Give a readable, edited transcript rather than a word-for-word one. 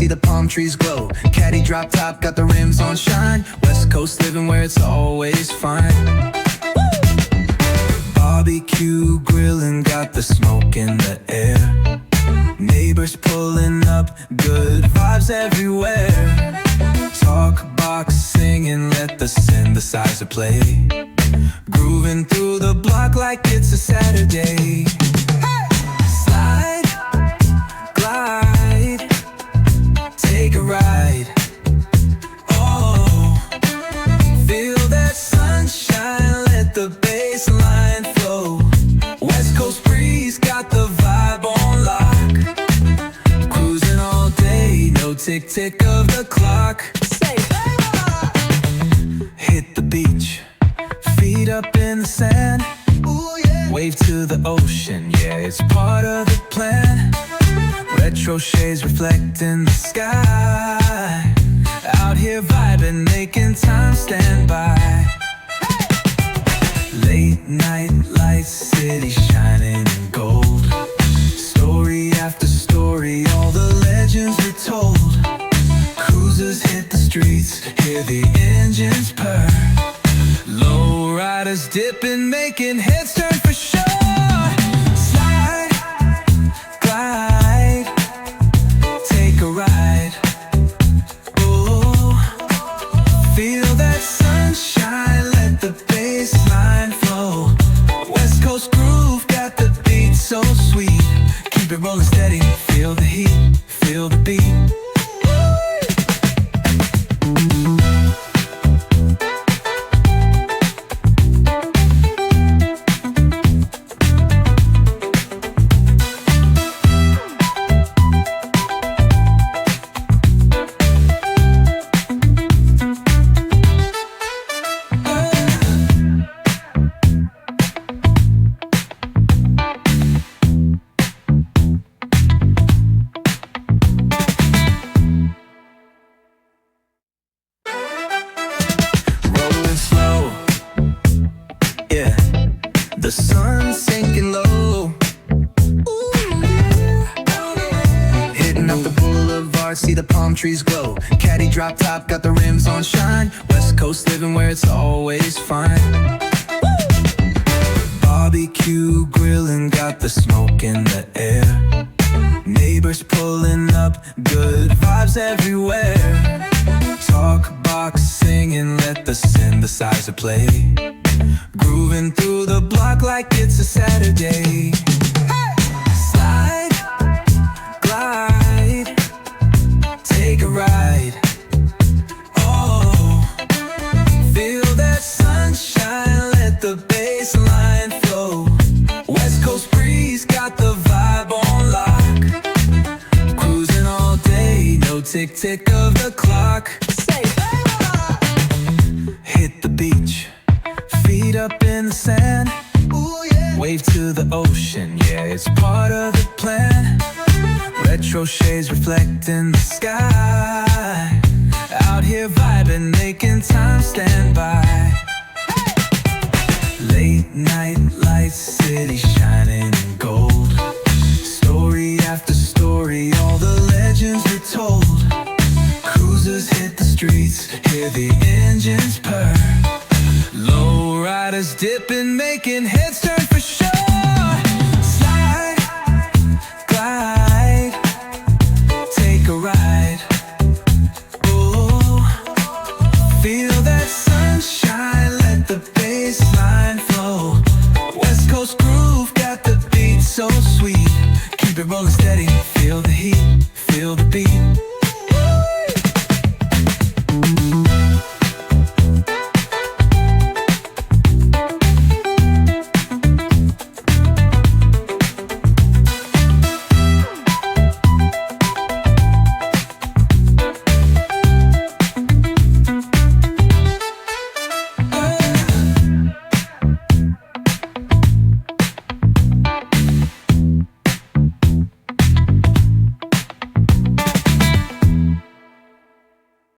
see the palm trees glow. Caddy drop top, got the rims on shine. West Coast living where it's always fine. Barbecue grilling, got the smoke in the air. Neighbors pulling up, good vibes everywhere. Talk box singing, let the synthesizer play. Grooving through the block like it's a Saturday. Slide, glide, take a ride. Oh, feel that sunshine, let the bass line flow. West Coast breeze, got the vibe on lock. Cruising all day, no tick-tick of the clock. Hit the beach, feet up in the sand. Ooh, yeah. Wave to the ocean, yeah, it's part of the plan. Retro shades reflecting the sky. Out here vibing, making time stand by. Late night lights, city shining in gold. Story after story, all the legends are told. Cruisers hit the streets, hear the engines purr. Low riders dipping, making heads turn for sure. Slide, glide, take a ride. Oh, feel that sunshine, let the bass line flow. West Coast groove, got the beat so sweet. Keep it rolling steady, feel the heat, feel the beat. The sun's sinking low. Ooh, yeah. Hitting up the boulevard, see the palm trees glow. Caddy drop top, got the rims on shine. West Coast living where it's always fine. Barbecue grilling, got the smoke in the air. Neighbors pulling up, good vibes everywhere. Talk box singing, let the synthesizer play. Grooving through the block like it's a Saturday. Slide, glide, take a ride. Oh, feel that sunshine, let the bass line flow. West Coast breeze, got the vibe on lock. Cruising all day, no tick-tick of the clock. Hit the beach, feet up in the sand. Ooh, yeah. Wave to the ocean, yeah, it's part of the plan. Retro shades reflecting the sky. Out here vibing, making time stand by. Late night lights, city shining in gold. Story after story, all the legends are told. Cruisers hit the streets, hear the engines purr. Low riders dipping, making heads turn for sure.